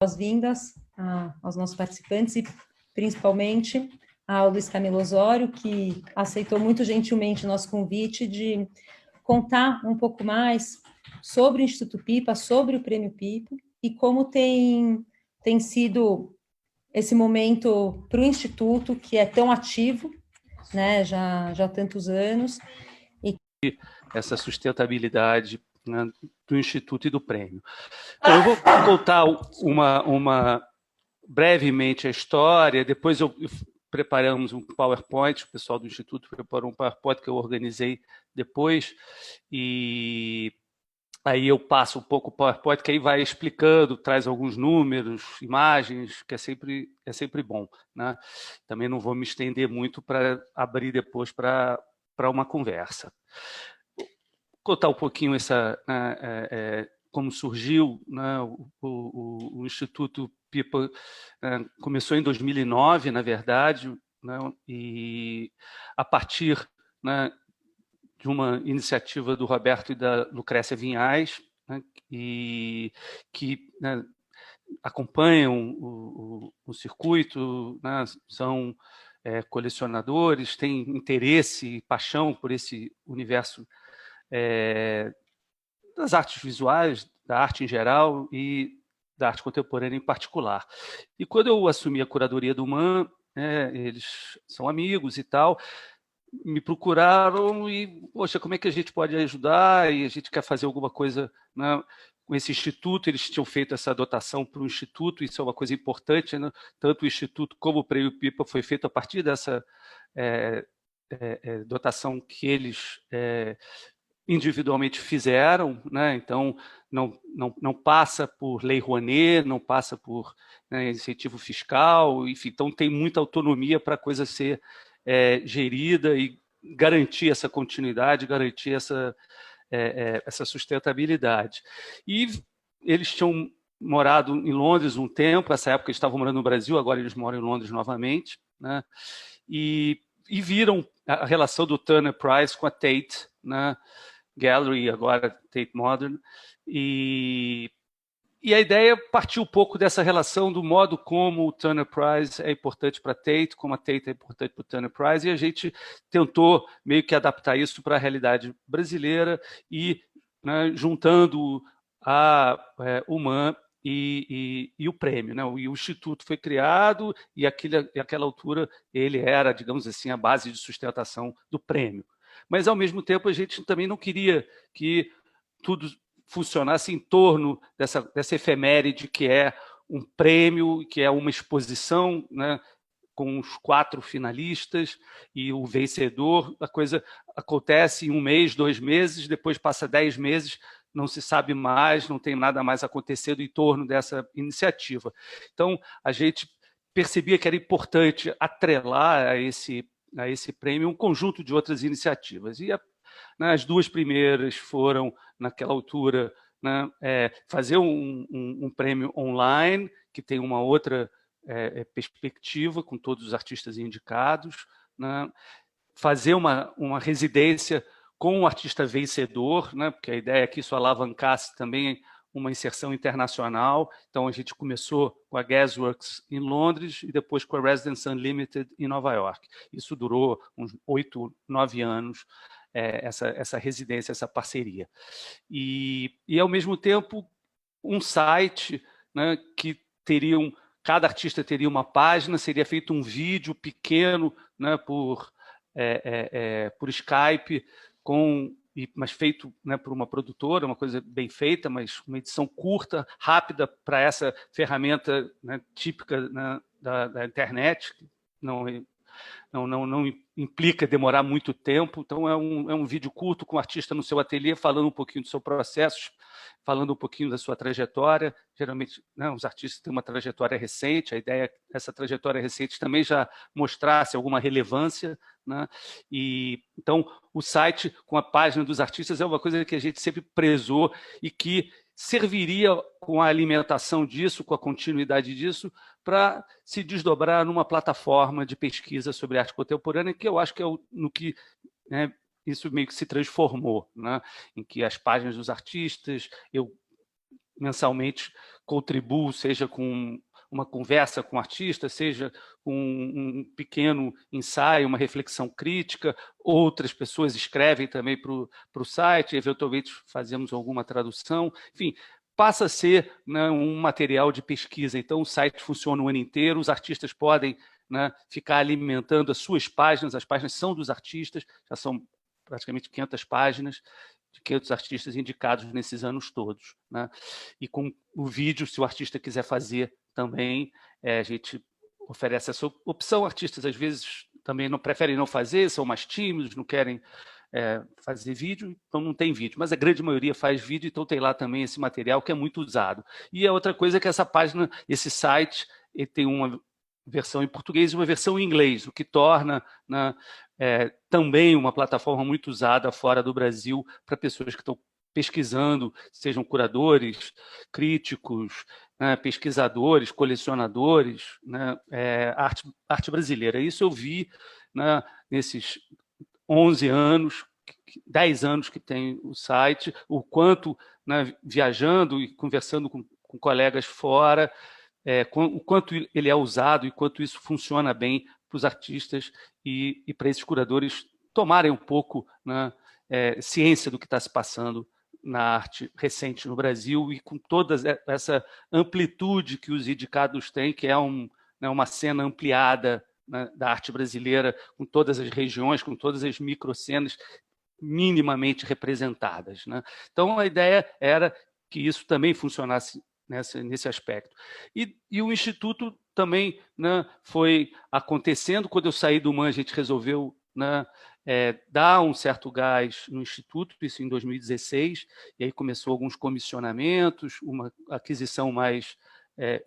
boas-vindas aos nossos participantes e, principalmente, ao Luiz Camilo Osório, que aceitou muito gentilmente o nosso convite de contar um pouco mais sobre o Instituto Pipa, sobre o Prêmio Pipa e como tem sido esse momento para o Instituto, que é tão ativo, né, já há tantos anos. Essa sustentabilidade, né, do Instituto e do Prêmio. Bom, eu vou contar brevemente a história, depois preparamos um PowerPoint, o pessoal do Instituto preparou um PowerPoint que eu organizei depois, e aí eu passo um pouco o PowerPoint, que aí vai explicando, traz alguns números, imagens, que é sempre bom, né? Também não vou me estender muito para abrir depois para uma conversa. Vou contar um pouquinho como surgiu, né, o Instituto Pipa. Começou em 2009, na verdade, né, e a partir, né, de uma iniciativa do Roberto e da Lucrécia Vinhais, né, e que, né, acompanham o circuito, né, são colecionadores, têm interesse e paixão por esse universo das artes visuais, da arte em geral e da arte contemporânea em particular. E quando eu assumi a curadoria do MAM, eles são amigos e tal, me procuraram e, poxa, como é que a gente pode ajudar? E a gente quer fazer alguma coisa, né, com esse instituto. Eles tinham feito essa dotação para o instituto, isso é uma coisa importante, né? Tanto o instituto como o Prêmio Pipa foi feito a partir dessa dotação que eles individualmente fizeram, né? Então não passa por lei Rouanet, não passa por, né, incentivo fiscal, enfim, então tem muita autonomia para a coisa ser gerida e garantir essa continuidade, garantir essa sustentabilidade. E eles tinham morado em Londres um tempo, nessa época eles estavam morando no Brasil, agora eles moram em Londres novamente, né? E viram a relação do Turner Prize com a Tate, né? Gallery, agora Tate Modern, e a ideia partiu um pouco dessa relação do modo como o Turner Prize é importante para a Tate, como a Tate é importante para o Turner Prize, e a gente tentou meio que adaptar isso para a realidade brasileira e, né, juntando o MAM e o prêmio, né? E o Instituto foi criado e aquela altura ele era, digamos assim, a base de sustentação do prêmio. Mas, ao mesmo tempo, a gente também não queria que tudo funcionasse em torno dessa efeméride que é um prêmio, que é uma exposição, né, com os 4 finalistas e o vencedor. A coisa acontece em 1 mês, 2 meses, depois passa 10 meses, não se sabe mais, não tem nada mais acontecendo em torno dessa iniciativa. Então, a gente percebia que era importante atrelar a esse prêmio um conjunto de outras iniciativas. E as 2 primeiras foram, naquela altura, né, fazer um prêmio online, que tem uma outra perspectiva, com todos os artistas indicados, né, fazer uma residência com o artista vencedor, né, porque a ideia é que isso alavancasse também uma inserção internacional. Então, a gente começou com a Gasworks em Londres e depois com a Residence Unlimited em Nova York. Isso durou uns 8, 9 anos, essa residência, essa parceria. E, ao mesmo tempo, um site, né, que cada artista teria uma página, seria feito um vídeo pequeno, né, por Skype, mas feito, né, por uma produtora, uma coisa bem feita, mas uma edição curta, rápida, para essa ferramenta, né, típica, né, da internet, não implica demorar muito tempo. Então, é um vídeo curto com o artista no seu ateliê, falando um pouquinho do seu processo, falando um pouquinho da sua trajetória. Geralmente, né, os artistas têm uma trajetória recente, a ideia é que essa trajetória recente também já mostrasse alguma relevância, né? E então, o site com a página dos artistas é uma coisa que a gente sempre prezou e que serviria, com a alimentação disso, com a continuidade disso, para se desdobrar numa plataforma de pesquisa sobre arte contemporânea, que eu acho que é no que, né, isso meio que se transformou, né? Em que as páginas dos artistas, eu mensalmente contribuo, seja com uma conversa com o artista, seja com um pequeno ensaio, uma reflexão crítica. Outras pessoas escrevem também para o site, eventualmente fazemos alguma tradução. Enfim, passa a ser, né, um material de pesquisa. Então, o site funciona o ano inteiro, os artistas podem, né, ficar alimentando as suas páginas, as páginas são dos artistas, já são praticamente 500 páginas, de 500 artistas indicados nesses anos todos, né? E com o vídeo, se o artista quiser fazer também, a gente oferece essa opção. Artistas, às vezes, também não preferem não fazer, são mais tímidos, não querem fazer vídeo, então não tem vídeo, mas a grande maioria faz vídeo, então tem lá também esse material que é muito usado. E a outra coisa é que essa página, esse site, ele tem uma versão em português e uma versão em inglês, o que torna, né, também uma plataforma muito usada fora do Brasil para pessoas que estão pesquisando, sejam curadores, críticos, né, pesquisadores, colecionadores, né, arte brasileira. Isso eu vi, né, nesses 11 anos, 10 anos que tem o site, o quanto, né, viajando e conversando com colegas fora, o quanto ele é usado e quanto isso funciona bem para os artistas e para esses curadores tomarem um pouco, né, ciência do que está se passando na arte recente no Brasil e com toda essa amplitude que os indicados têm, que é né, uma cena ampliada, né, da arte brasileira, com todas as regiões, com todas as microcenas minimamente representadas, né? Então, a ideia era que isso também funcionasse nesse aspecto. E o Instituto também, né, foi acontecendo. Quando eu saí do MAN, a gente resolveu, né, dar um certo gás no Instituto, isso em 2016, e aí começou alguns comissionamentos, uma aquisição mais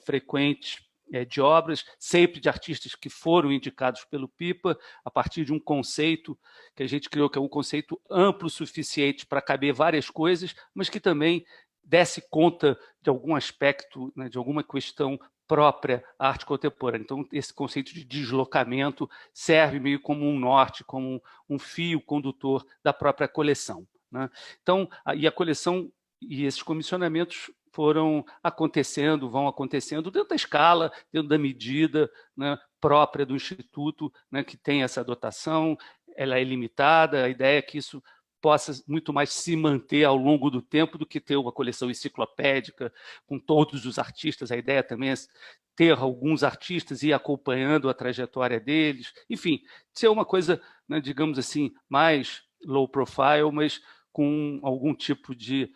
frequente de obras, sempre de artistas que foram indicados pelo PIPA, a partir de um conceito que a gente criou, que é um conceito amplo o suficiente para caber várias coisas, mas que também desse conta de algum aspecto, né, de alguma questão própria à arte contemporânea. Então, esse conceito de deslocamento serve meio como um norte, como um fio condutor da própria coleção, né? Então, e a coleção e esses comissionamentos foram acontecendo, vão acontecendo dentro da escala, dentro da medida, né, própria do Instituto, né, que tem essa dotação, ela é limitada, a ideia é que isso possa muito mais se manter ao longo do tempo do que ter uma coleção enciclopédica com todos os artistas. A ideia também é ter alguns artistas e ir acompanhando a trajetória deles, enfim, ser uma coisa, né, digamos assim, mais low profile, mas com algum tipo de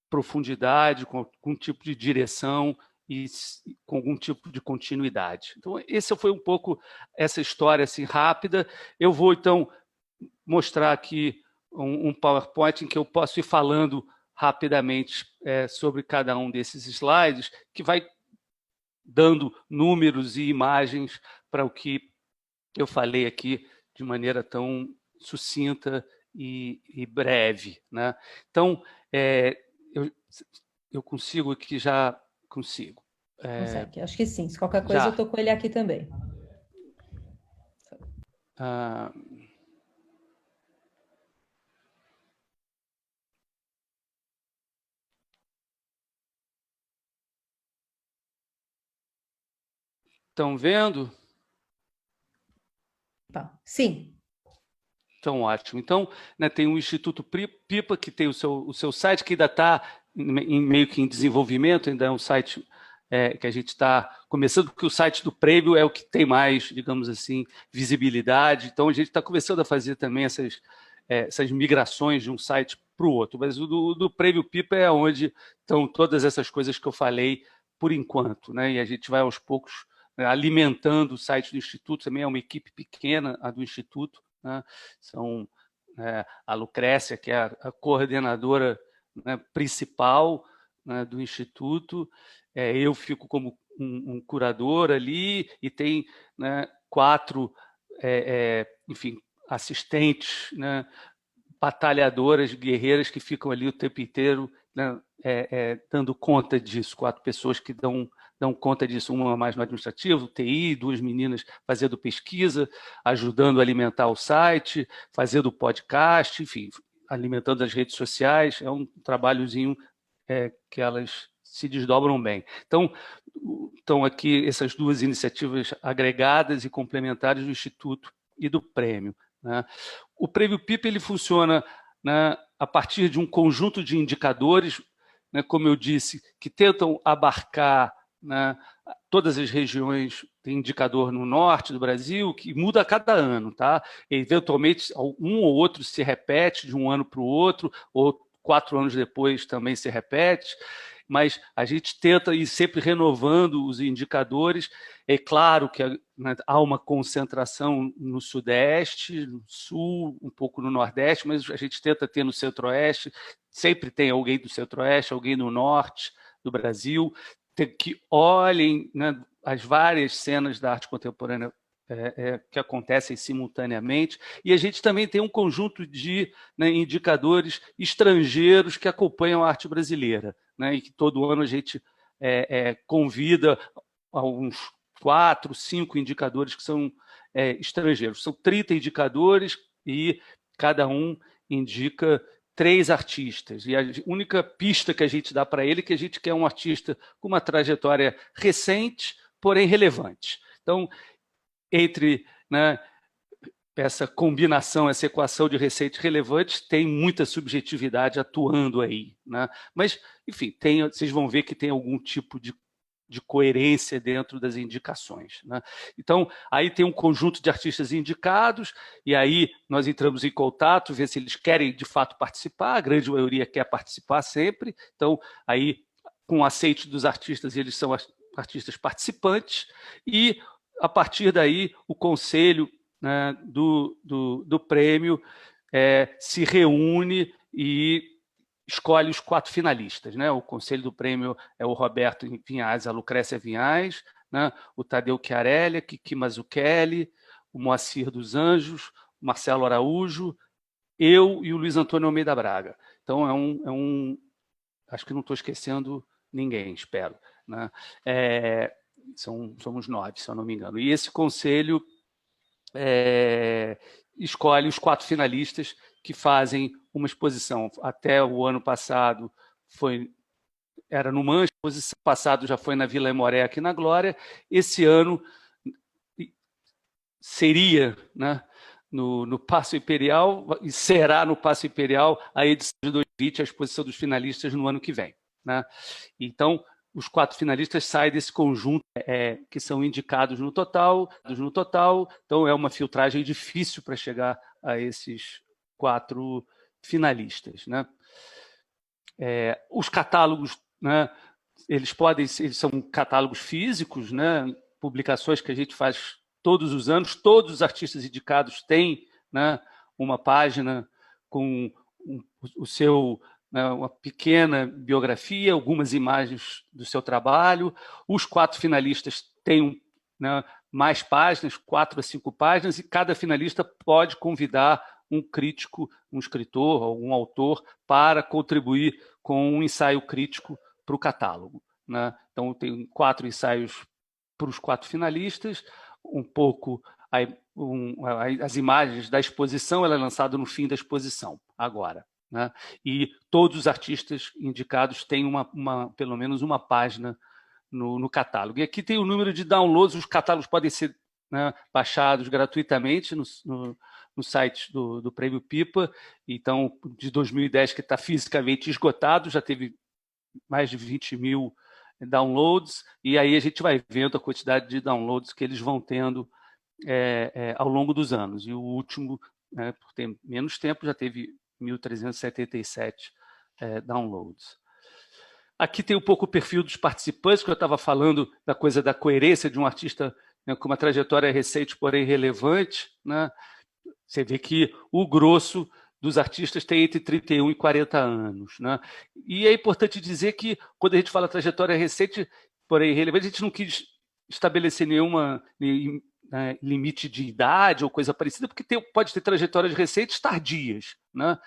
profundidade, com algum tipo de direção e com algum tipo de continuidade. Então, esse foi um pouco essa história assim rápida. Eu vou, então, mostrar aqui um PowerPoint em que eu posso ir falando rapidamente sobre cada um desses slides, que vai dando números e imagens para o que eu falei aqui de maneira tão sucinta e breve, né? Então, eu consigo aqui, já consigo. Consegue, acho que sim. Se qualquer coisa, Já. eu estou com ele aqui também. Estão vendo? Tá. Sim. Então, ótimo. Então, né, tem o Instituto Pipa, que tem o seu site, que ainda está meio que em desenvolvimento, ainda é um site que a gente está começando, porque o site do prêmio é o que tem mais, digamos assim, visibilidade. Então, a gente está começando a fazer também essas migrações de um site para o outro. Mas o do prêmio Pipa é onde estão todas essas coisas que eu falei por enquanto, né? E a gente vai aos poucos, né, alimentando o site do Instituto. Também é uma equipe pequena, a do Instituto, né? São a Lucrécia, que é a coordenadora, né, principal, né, do Instituto. Eu fico como um curador ali e tem, né, 4, enfim, assistentes, né, batalhadoras, guerreiras que ficam ali o tempo inteiro, né, dando conta disso. 4 pessoas que dão conta disso, uma mais no administrativo, TI, 2 meninas fazendo pesquisa, ajudando a alimentar o site, fazendo podcast, enfim, alimentando as redes sociais. É um trabalhozinho que elas se desdobram bem. Então, estão aqui essas duas iniciativas agregadas e complementares do Instituto e do prêmio, né? O prêmio PIPA ele funciona, né, a partir de um conjunto de indicadores, né, como eu disse, que tentam abarcar, né, todas as regiões. Tem indicador no norte do Brasil que muda a cada ano, tá? E, eventualmente, um ou outro se repete de um ano para o outro, ou 4 anos depois também se repete, mas a gente tenta ir sempre renovando os indicadores. É claro que né, há uma concentração no Sudeste, no Sul, um pouco no Nordeste, mas a gente tenta ter no Centro-Oeste, sempre tem alguém do Centro-Oeste, alguém do Norte do Brasil, que olhem, né, as várias cenas da arte contemporânea que acontecem simultaneamente, e a gente também tem um conjunto de, né, indicadores estrangeiros que acompanham a arte brasileira, né, e que todo ano a gente convida alguns 4, 5 indicadores que são estrangeiros. São 30 indicadores e cada um indica 3 artistas. E a única pista que a gente dá para ele é que a gente quer um artista com uma trajetória recente, porém relevante. Então, entre, né, essa combinação, essa equação de recente e relevante, tem muita subjetividade atuando aí, né? Mas, enfim, vocês vão ver que tem algum tipo de coerência dentro das indicações, né? Então, aí tem um conjunto de artistas indicados, e aí nós entramos em contato, ver se eles querem de fato participar. A grande maioria quer participar sempre, então aí com o aceite dos artistas, eles são artistas participantes, e a partir daí o conselho, né, do prêmio se reúne e escolhe os 4 finalistas, né? O conselho do prêmio é o Roberto Vinhais, a Lucrécia Vinhais, né? O Tadeu Chiarelli, Kiki Mazzucchelli, o Moacir dos Anjos, o Marcelo Araújo, eu e o Luiz Antônio Almeida Braga. Então, acho que não estou esquecendo ninguém, espero, né? Somos 9, se eu não me engano. E esse conselho escolhe os 4 finalistas que fazem uma exposição. Até o ano passado era no Mancha, a exposição passado já foi na Vila Emoré, aqui na Glória. Esse ano seria, né, no Paço Imperial, e será no Paço Imperial a edição de 2020, a exposição dos finalistas no ano que vem, né? Então, os 4 finalistas saem desse conjunto que são indicados no total. Então, é uma filtragem difícil para chegar a esses 4 finalistas, né? Os catálogos, né, eles são catálogos físicos, né, publicações que a gente faz todos os anos. Todos os artistas indicados têm, né, uma página com o seu, né, uma pequena biografia, algumas imagens do seu trabalho. Os 4 finalistas têm, né, mais páginas, 4 a 5 páginas, e cada finalista pode convidar um crítico, um escritor, algum autor, para contribuir com um ensaio crítico para o catálogo, né? Então, tem 4 ensaios para os 4 finalistas, um pouco as imagens da exposição. Ela é lançada no fim da exposição, agora, né? E todos os artistas indicados têm pelo menos uma página no catálogo. E aqui tem o número de downloads. Os catálogos podem ser, né, baixados gratuitamente no site do Prêmio Pipa. Então, de 2010, que está fisicamente esgotado, já teve mais de 20 mil downloads, e aí a gente vai vendo a quantidade de downloads que eles vão tendo ao longo dos anos. E o último, né, por ter menos tempo, já teve 1.377 downloads. Aqui tem um pouco o perfil dos participantes, que eu estava falando da coisa da coerência de um artista, né, com uma trajetória recente, porém relevante, né? Você vê que o grosso dos artistas tem entre 31 e 40 anos, né? E é importante dizer que, quando a gente fala trajetória recente, porém relevante, a gente não quis estabelecer nenhuma limite de idade ou coisa parecida, porque pode ter trajetórias recentes tardias, né?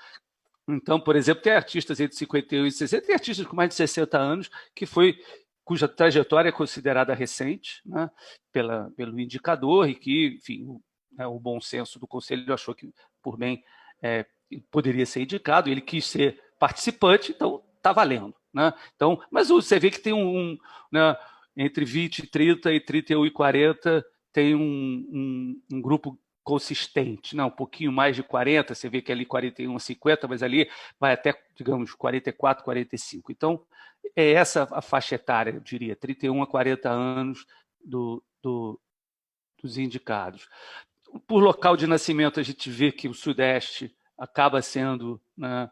Então, por exemplo, tem artistas entre 51 e 60, tem artistas com mais de 60 anos, cuja trajetória é considerada recente, né, pelo indicador, e que, enfim, o bom senso do conselho achou que, por bem, poderia ser indicado. Ele quis ser participante, então está valendo, né? Então, mas você vê que tem né, entre 20 e 30 e 31 e 40 tem um grupo consistente, não, um pouquinho mais de 40, você vê que ali 41 a 50, mas ali vai até, digamos, 44, 45. Então, é essa a faixa etária, eu diria, 31 a 40 anos dos indicados. Por local de nascimento, a gente vê que o Sudeste acaba sendo, né,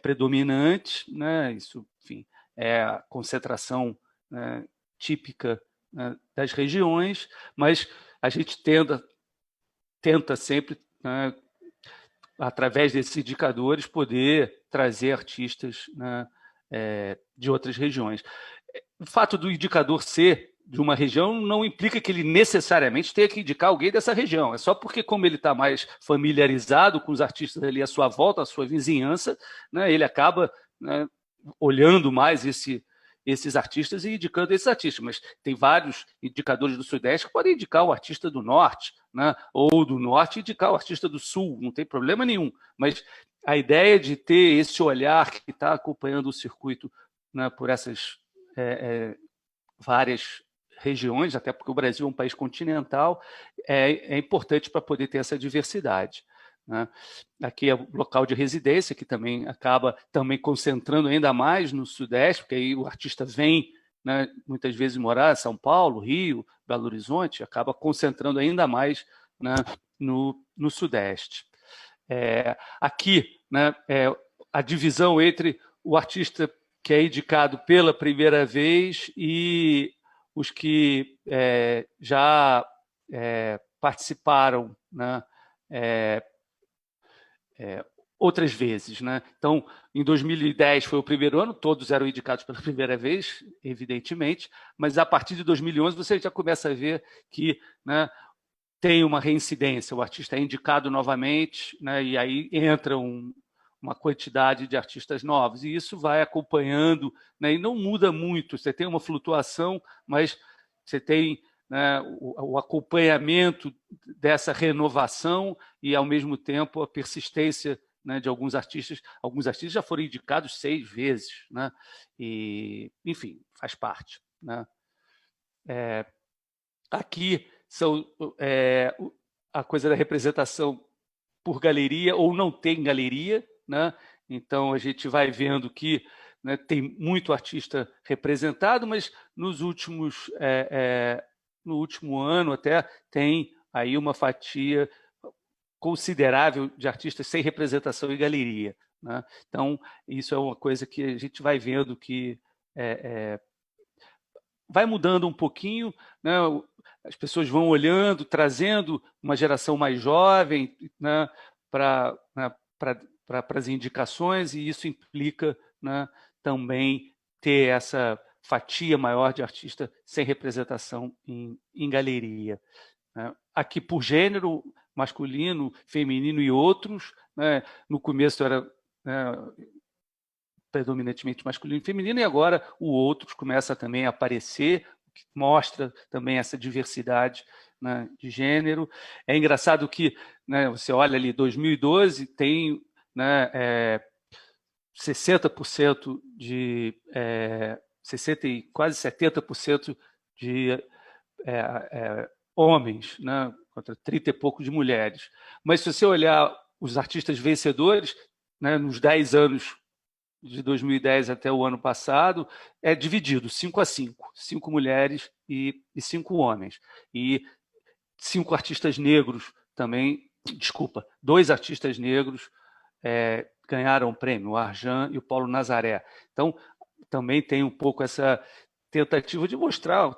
predominante, né? Isso, enfim, é a concentração, né, típica, né, das regiões, mas a gente tenta sempre, né, através desses indicadores, poder trazer artistas, né, de outras regiões. O fato do indicador ser de uma região não implica que ele necessariamente tenha que indicar alguém dessa região. É só porque, como ele está mais familiarizado com os artistas ali à sua volta, à sua vizinhança, né, ele acaba, né, olhando mais esses artistas e indicando esses artistas. Mas tem vários indicadores do Sudeste que podem indicar o artista do Norte, né, ou do Norte indicar o artista do Sul, não tem problema nenhum. Mas a ideia de ter esse olhar que está acompanhando o circuito, né, por essas várias regiões, até porque o Brasil é um país continental, é importante para poder ter essa diversidade, né? Aqui é o local de residência, que também acaba também concentrando ainda mais no Sudeste, porque aí o artista vem, né, muitas vezes morar em São Paulo, Rio, Belo Horizonte, acaba concentrando ainda mais, né, no Sudeste. Aqui, né, a divisão entre o artista que é indicado pela primeira vez e os que já participaram, né, outras vezes, né? Então, em 2010 foi o primeiro ano, todos eram indicados pela primeira vez, evidentemente, mas a partir de 2011 você já começa a ver que, né, tem uma reincidência, o artista é indicado novamente, né, e aí entra uma quantidade de artistas novos, e isso vai acompanhando, né, e não muda muito, você tem uma flutuação, mas você tem, né, o acompanhamento dessa renovação e, ao mesmo tempo, a persistência, né, de alguns artistas já foram indicados 6 vezes, né, e, enfim, faz parte, né. Aqui são a coisa da representação por galeria ou não tem galeria, né? Então a gente vai vendo que, né, tem muito artista representado, mas no último ano até tem aí uma fatia considerável de artistas sem representação em galeria, né? Então isso é uma coisa que a gente vai vendo que vai mudando um pouquinho, né? As pessoas vão olhando, trazendo uma geração mais jovem, né, para as indicações, e isso implica, né, também ter essa fatia maior de artista sem representação em galeria, né? Aqui por gênero, masculino, feminino e outros, né? No começo era, né, predominantemente masculino e feminino, e agora o outros começa também a aparecer, que mostra também essa diversidade, né, de gênero. É engraçado que, né, você olha ali, 2012 tem, né, 60% de 60 e quase 70% de homens, né, contra 30 e pouco de mulheres. Mas se você olhar os artistas vencedores, né, nos 10 anos de 2010 até o ano passado, é dividido 5-5, 5 mulheres e 5 homens. E 5 artistas negros também, desculpa, 2 artistas negros ganharam o prêmio, o Arjan e o Paulo Nazaré. Então, também tem um pouco essa tentativa de mostrar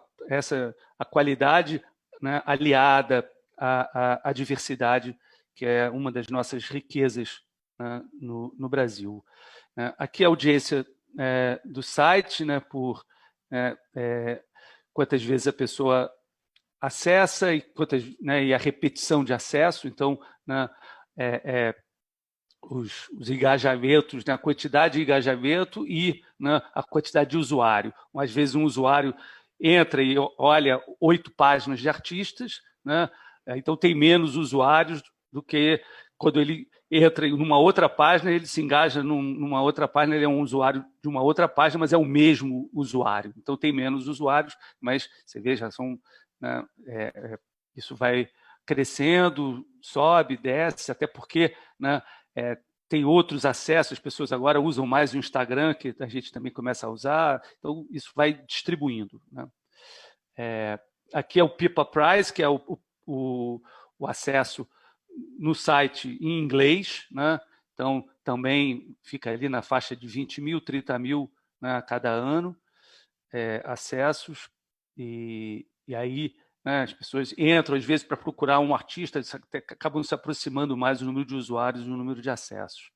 a qualidade, né, aliada à diversidade, que é uma das nossas riquezas, né, no Brasil. Aqui a audiência do site, né, por quantas vezes a pessoa acessa e, né, e a repetição de acesso. Então, né, os engajamentos, né, a quantidade de engajamento e, né, a quantidade de usuário. Às vezes um usuário entra e olha 8 páginas de artistas, né, então tem menos usuários do que quando ele entra em uma outra página, ele se engaja numa outra página, ele é um usuário de uma outra página, mas é o mesmo usuário. Então, tem menos usuários, mas você vê, já são... Né, isso vai crescendo, sobe, desce, até porque, né, tem outros acessos, as pessoas agora usam mais o Instagram, que a gente também começa a usar, então isso vai distribuindo. Né? Aqui é o Pipa Prize, que é o acesso no site em inglês, né? Então também fica ali na faixa de 20 mil, 30 mil, né, a cada ano, acessos, e aí, né, as pessoas entram às vezes para procurar um artista, acabam se aproximando mais do número de usuários do número de acessos.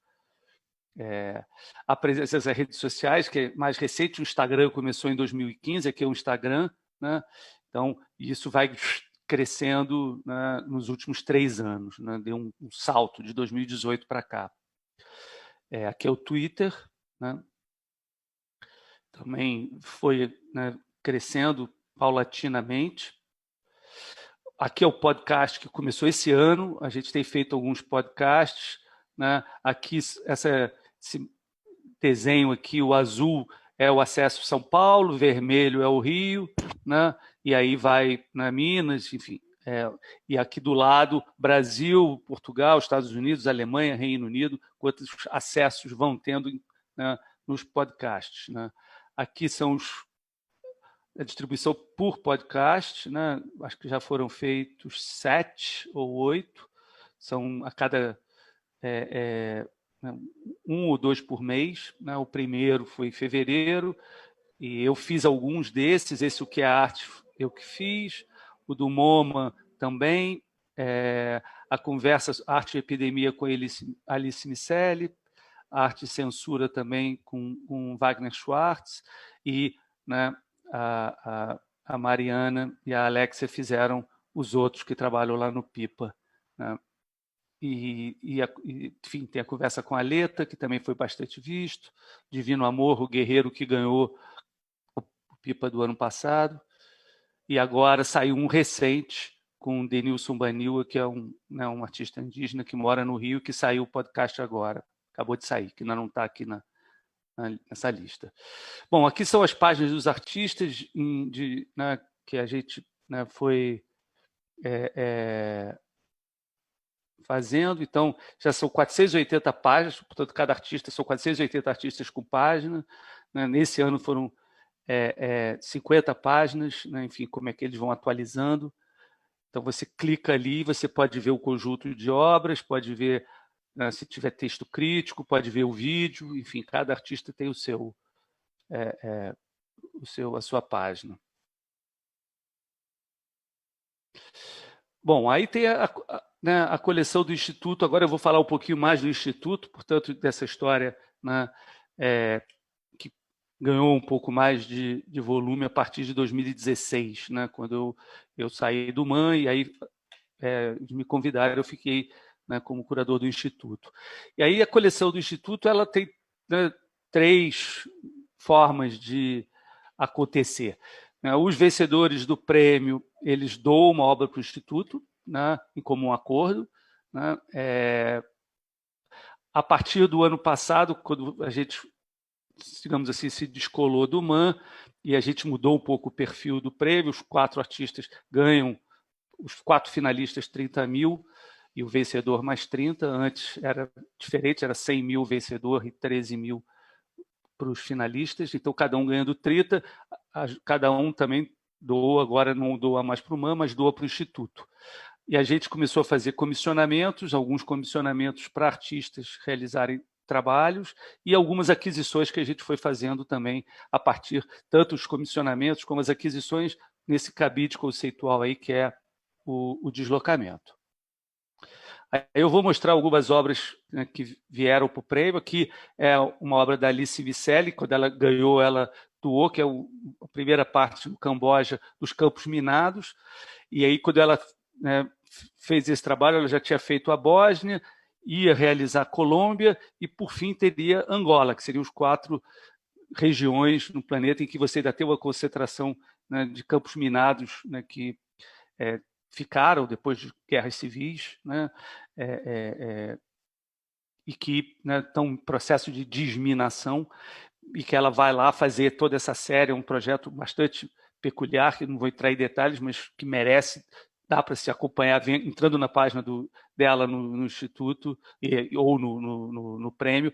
A presença das redes sociais, que é mais recente, o Instagram começou em 2015, aqui é o Instagram, né? Então isso vai crescendo, né, nos últimos 3 anos, né? Deu um salto de 2018 para cá. Aqui é o Twitter, né? Também foi, né, crescendo paulatinamente. Aqui é o podcast que começou esse ano, a gente tem feito alguns podcasts, né? Aqui, esse desenho aqui, o azul é o acesso São Paulo, o vermelho é o Rio, né? E aí vai na Minas, enfim. E aqui do lado, Brasil, Portugal, Estados Unidos, Alemanha, Reino Unido, quantos acessos vão tendo, né, nos podcasts. Né? Aqui são a distribuição por podcast, né? Acho que já foram feitos 7 ou 8, são a cada... um ou 2 por mês, né? O primeiro foi em fevereiro, e eu fiz alguns desses, esse O Que é Arte eu que fiz, o do MoMA também, a conversa Arte e Epidemia com Alice Miceli, a Arte e Censura também com Wagner Schwartz, e, né, a Mariana e a Alexia fizeram os outros que trabalham lá no Pipa. Né? Enfim, tem a conversa com a Leta, que também foi bastante visto, Divino Amor, o guerreiro que ganhou o Pipa do ano passado, e agora saiu um recente com o Denilson Banil, que é né, um artista indígena que mora no Rio, que saiu o podcast agora, acabou de sair, que ainda não está aqui nessa lista. Bom, aqui são as páginas dos artistas né, que a gente, né, foi fazendo. Então, já são 480 páginas, portanto, cada artista, são 480 artistas com página. Né? Nesse ano foram 50 páginas, né? Enfim, como é que eles vão atualizando. Então, você clica ali, você pode ver o conjunto de obras, pode ver, né, se tiver texto crítico, pode ver o vídeo, enfim, cada artista tem a sua página. Bom, aí tem né, a coleção do Instituto. Agora eu vou falar um pouquinho mais do Instituto, portanto, dessa história, né, que ganhou um pouco mais de volume a partir de 2016, né, quando eu saí do MAN, e aí me convidaram, eu fiquei, né, como curador do Instituto. E aí a coleção do Instituto, ela tem, né, 3 formas de acontecer. Os vencedores do prêmio, eles doam uma obra para o Instituto, né, em comum acordo. Né, a partir do ano passado, quando a gente, digamos assim, se descolou do MAN, e a gente mudou um pouco o perfil do prêmio, os 4 artistas ganham, os 4 finalistas 30 mil, e o vencedor mais 30. Antes era diferente, era 100 mil o vencedor e 13 mil para os finalistas, então cada um ganhando 30, cada um também doa, agora não doa mais para o MAN, mas doa para o Instituto. E a gente começou a fazer comissionamentos, alguns comissionamentos para artistas realizarem trabalhos, e algumas aquisições que a gente foi fazendo também a partir, tanto os comissionamentos como as aquisições, nesse cabide conceitual aí, que é o deslocamento. Eu vou mostrar algumas obras, né, que vieram para o prêmio. Aqui é uma obra da Alice Miceli, quando ela ganhou, ela doou, que é a primeira parte do Camboja, dos campos minados. E aí, quando ela, né, fez esse trabalho, ela já tinha feito a Bósnia, ia realizar a Colômbia e, por fim, teria Angola, que seriam os 4 regiões no planeta em que você ainda tem uma concentração, né, de campos minados, né, que ficaram depois de guerras civis, né, e que estão em processo de disminação, e que ela vai lá fazer toda essa série, um projeto bastante peculiar, que não vou entrar em detalhes, mas que merece, dá para se acompanhar, entrando na página dela no Instituto, ou no prêmio,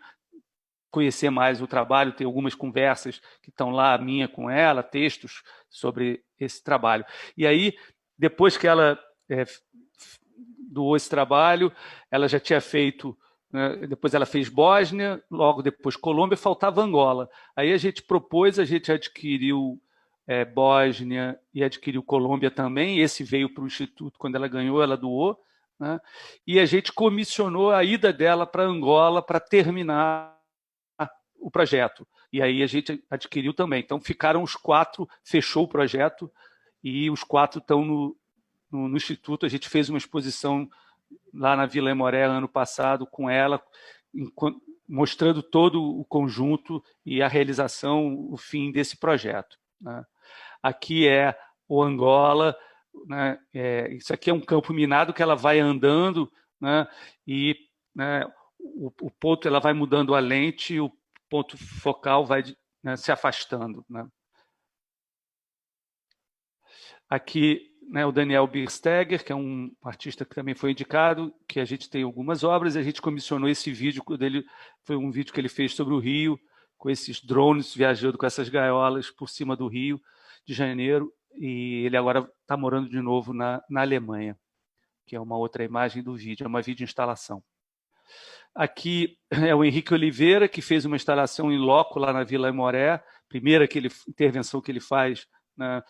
conhecer mais o trabalho, ter algumas conversas que estão lá, a minha com ela, textos sobre esse trabalho. E aí, depois que ela doou esse trabalho, ela já tinha feito, depois ela fez Bósnia, logo depois Colômbia, faltava Angola. Aí a gente propôs, a gente adquiriu Bósnia e adquiriu Colômbia também, esse veio para o Instituto, quando ela ganhou, ela doou, né? E a gente comissionou a ida dela para Angola para terminar o projeto. E aí a gente adquiriu também. Então ficaram os 4, fechou o projeto, e os 4 estão no Instituto. A gente fez uma exposição lá na Vila Aimoré ano passado com ela, mostrando todo o conjunto e a realização, o fim desse projeto, né? Aqui é o Angola, né? Isso aqui é um campo minado que ela vai andando, né? E, né, o ponto, ela vai mudando a lente, e o ponto focal vai, né, se afastando, né? Aqui, né, o Daniel Birstegger, que é um artista que também foi indicado, que a gente tem algumas obras, e a gente comissionou esse vídeo dele, foi um vídeo que ele fez sobre o Rio, com esses drones viajando com essas gaiolas por cima do Rio de Janeiro, e ele agora está morando de novo na Alemanha, que é uma outra imagem do vídeo, é uma videoinstalação. Aqui é o Henrique Oliveira, que fez uma instalação em loco lá na Vila Aimoré, primeira intervenção que ele faz, né,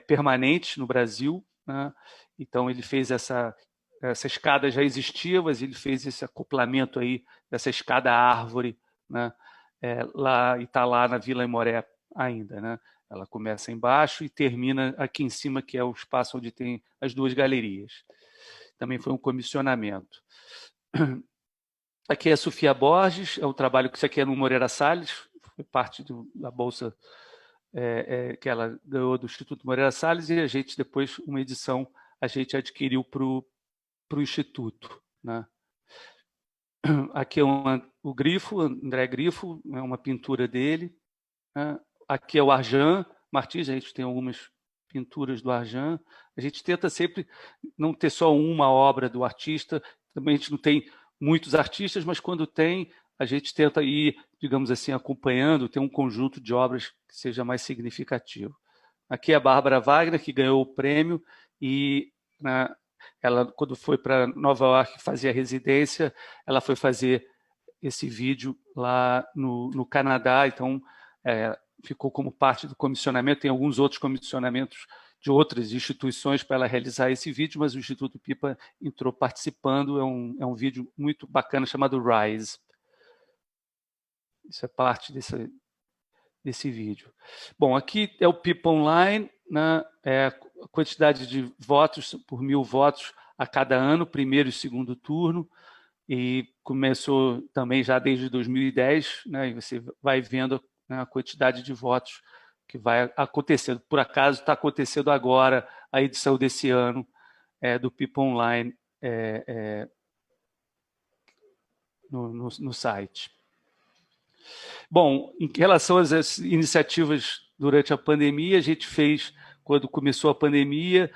permanente no Brasil, né? Então ele fez essa escada, já existia, mas ele fez esse acoplamento aí dessa escada árvore, né? Lá, e está lá na Vila Aimoré ainda, né? Ela começa embaixo e termina aqui em cima, que é o espaço onde tem as 2 galerias. Também foi um comissionamento. Aqui é a Sofia Borges, é um trabalho que isso aqui é no Moreira Salles, foi parte da bolsa que ela ganhou do Instituto Moreira Salles, e a gente depois, uma edição, a gente adquiriu para o Instituto, né? Aqui é o Grifo, André Grifo, é uma pintura dele, né? Aqui é o Arjan Martins, a gente tem algumas pinturas do Arjan. A gente tenta sempre não ter só uma obra do artista, também a gente não tem muitos artistas, mas quando tem, a gente tenta ir, digamos assim, acompanhando, ter um conjunto de obras que seja mais significativo. Aqui é a Bárbara Wagner, que ganhou o prêmio, e, né, ela, quando foi para Nova York fazer a residência, ela foi fazer esse vídeo lá no Canadá, então ficou como parte do comissionamento. Tem alguns outros comissionamentos de outras instituições para ela realizar esse vídeo, mas o Instituto Pipa entrou participando. É um vídeo muito bacana chamado Rise. Isso é parte desse vídeo. Bom, aqui é o Pipa Online, né? A quantidade de votos por 1000 votos a cada ano, primeiro e segundo turno, e começou também já desde 2010, né? E você vai vendo, né, a quantidade de votos que vai acontecendo. Por acaso está acontecendo agora a edição desse ano do Pipa Online no site. Bom, em relação às iniciativas durante a pandemia, a gente fez, quando começou a pandemia,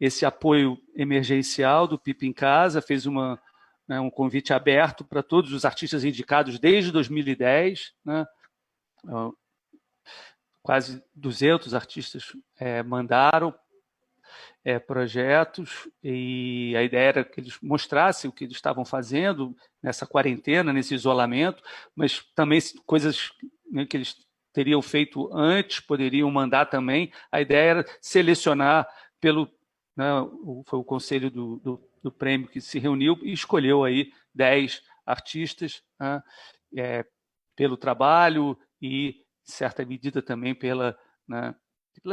esse apoio emergencial do Pipa em Casa, fez um convite aberto para todos os artistas indicados desde 2010, né? Quase 200 artistas mandaram projetos, e a ideia era que eles mostrassem o que eles estavam fazendo nessa quarentena, nesse isolamento, mas também coisas, né, que eles teriam feito antes, poderiam mandar também. A ideia era selecionar né, foi o conselho do prêmio que se reuniu e escolheu aí 10 artistas, né, pelo trabalho e, em certa medida, também pela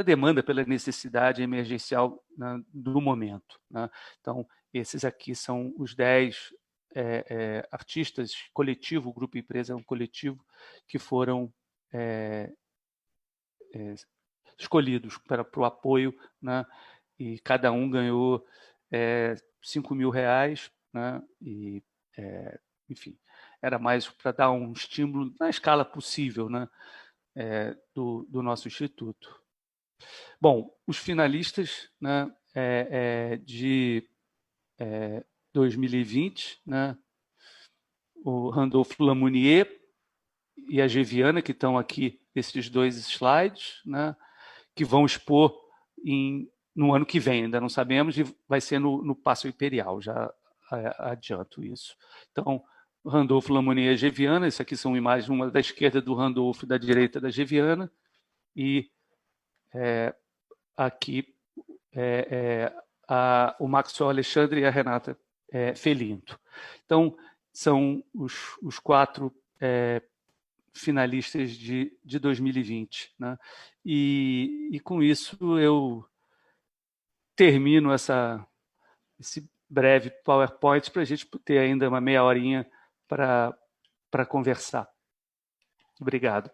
demanda, pela necessidade emergencial, né, do momento, né? Então, esses aqui são os 10 artistas, coletivo, o Grupo Empresa é um coletivo, que foram escolhidos para o apoio, né? E cada um ganhou R$5.000, né? E, enfim, era mais para dar um estímulo na escala possível, né, do nosso instituto. Bom, os finalistas, né, de 2020, né, o Randolph Lamounier e a Geviana, que estão aqui, esses 2 slides, né, que vão expor no ano que vem, ainda não sabemos, e vai ser no Paço Imperial, já adianto isso. Então, Randolph Lamounier e a Geviana, isso aqui são imagens, uma da esquerda do Randolph, da direita da Geviana, e aqui o Maxwell Alexandre e a Renata Felinto. Então, são os 4 finalistas de 2020. Né? E com isso eu termino esse breve PowerPoint para a gente ter ainda uma meia horinha para conversar. Obrigado.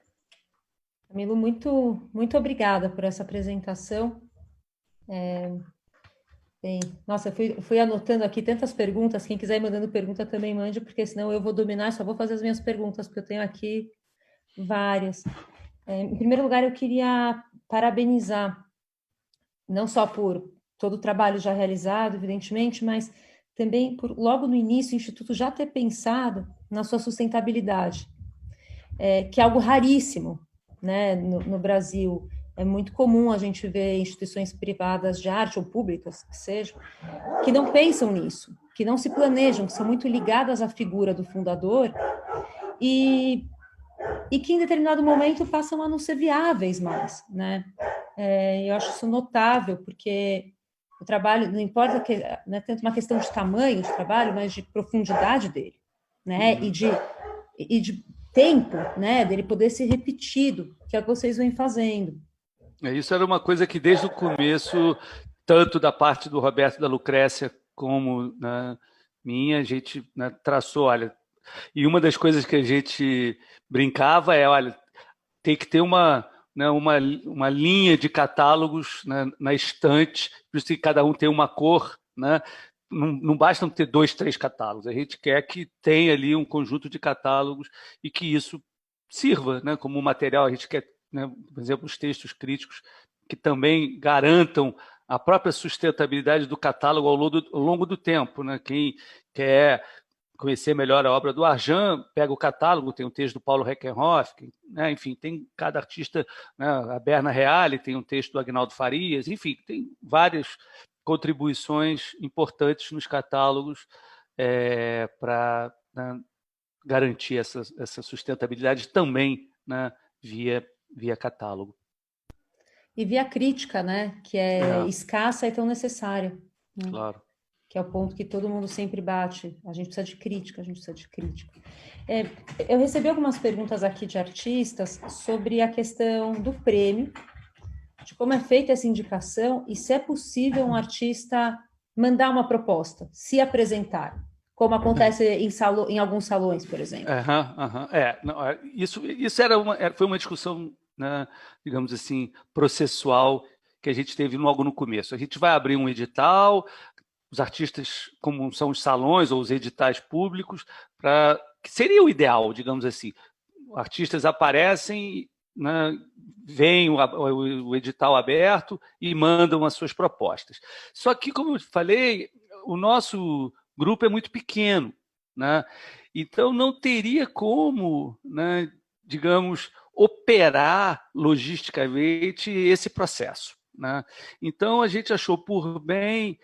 Camilo, muito obrigada por essa apresentação. Bem, nossa, eu fui anotando aqui tantas perguntas. Quem quiser ir mandando pergunta também mande, porque senão eu vou dominar, só vou fazer as minhas perguntas, porque eu tenho aqui várias. Em primeiro lugar, eu queria parabenizar, não só por todo o trabalho já realizado, evidentemente, mas também por, logo no início, o Instituto já ter pensado na sua sustentabilidade, que é algo raríssimo, né, no Brasil. É muito comum a gente ver instituições privadas de arte ou públicas, que sejam, que não pensam nisso, que não se planejam, que são muito ligadas à figura do fundador e que em determinado momento passam a não ser viáveis mais, né? Eu acho isso notável, porque o trabalho, não importa que não é tanto uma questão de tamanho de trabalho, mas de profundidade dele, né? E de tempo, né? Dele poder ser repetido, que é o que vocês vêm fazendo. Isso era uma coisa que desde o começo, tanto da parte do Roberto da Lucrécia como minha, a gente, né, traçou, olha, e uma das coisas que a gente brincava olha, tem que ter uma linha de catálogos, né, na estante, por isso que cada um tem uma cor, né? Não basta ter 2, 3 catálogos, a gente quer que tenha ali um conjunto de catálogos e que isso sirva, né, como um material, a gente quer, né, por exemplo, os textos críticos que também garantam a própria sustentabilidade do catálogo ao longo do tempo. Né? Quem quer conhecer melhor a obra do Arjan, pega o catálogo, tem um texto do Paulo Reckenhoff, né? Enfim, tem cada artista, né? A Berna Reale tem um texto do Agnaldo Farias, enfim, tem várias contribuições importantes nos catálogos para, né, garantir essa sustentabilidade também, né, via catálogo. E via crítica, né, que é escassa e tão necessária. Né? Claro. Que é o ponto que todo mundo sempre bate. A gente precisa de crítica, a gente precisa de crítica. Eu recebi algumas perguntas aqui de artistas sobre a questão do prêmio, de como é feita essa indicação e se é possível um artista mandar uma proposta, se apresentar, como acontece em alguns salões, por exemplo. Isso foi uma discussão, né, digamos assim, processual que a gente teve logo no começo. A gente vai abrir um edital, os artistas, como são os salões ou os editais públicos, que seria o ideal, digamos assim. Artistas aparecem, né, veem o edital aberto e mandam as suas propostas. Só que, como eu falei, o nosso grupo é muito pequeno, né? Então não teria como, né, digamos, operar logisticamente esse processo. Né? Então a gente achou por bem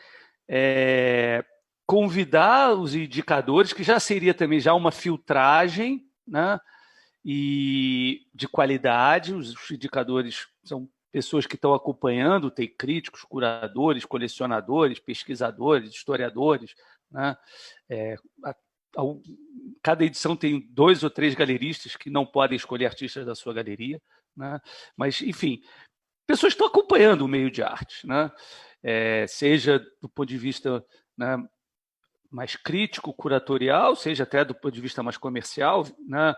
convidar os indicadores, que já seria também já uma filtragem, né, e de qualidade. Os indicadores são pessoas que estão acompanhando, tem críticos, curadores, colecionadores, pesquisadores, historiadores. Né? Cada edição tem 2 ou 3 galeristas que não podem escolher artistas da sua galeria. Né? Mas, enfim, pessoas que estão acompanhando o meio de arte. Né? Seja do ponto de vista, né, mais crítico, curatorial, seja até do ponto de vista mais comercial, né,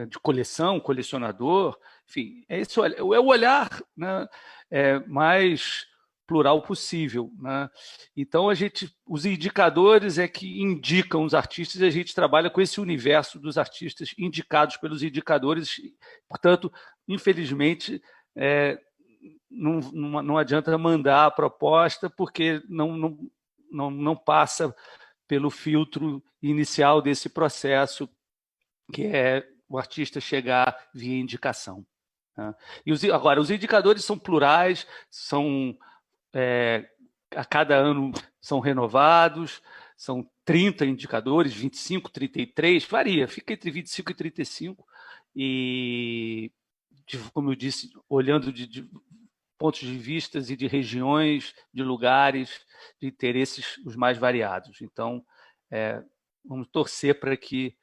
de coleção, colecionador, enfim, é o olhar, né, mais plural possível, né? Então, os indicadores é que indicam os artistas e a gente trabalha com esse universo dos artistas indicados pelos indicadores. Portanto, infelizmente, não adianta mandar a proposta porque não passa pelo filtro inicial desse processo, que é o artista chegar via indicação. Né? Agora, os indicadores são plurais, a cada ano são renovados, são 30 indicadores, 25, 33, varia, fica entre 25 e 35, e, como eu disse, olhando de pontos de vista e de regiões, de lugares, de interesses os mais variados. Então, vamos torcer para que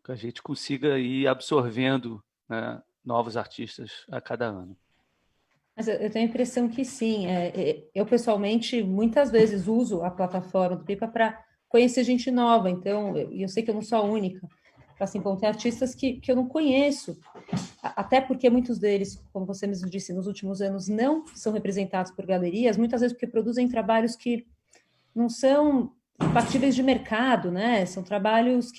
a gente consiga ir absorvendo, né, novos artistas a cada ano. Mas eu tenho a impressão que sim. Eu, pessoalmente, muitas vezes uso a plataforma do Pipa para conhecer gente nova. Então, eu sei que eu não sou a única. Assim, bom, tem artistas que eu não conheço. Até porque muitos deles, como você mesmo disse, nos últimos anos não são representados por galerias, muitas vezes porque produzem trabalhos que não são compatíveis de mercado, né? São trabalhos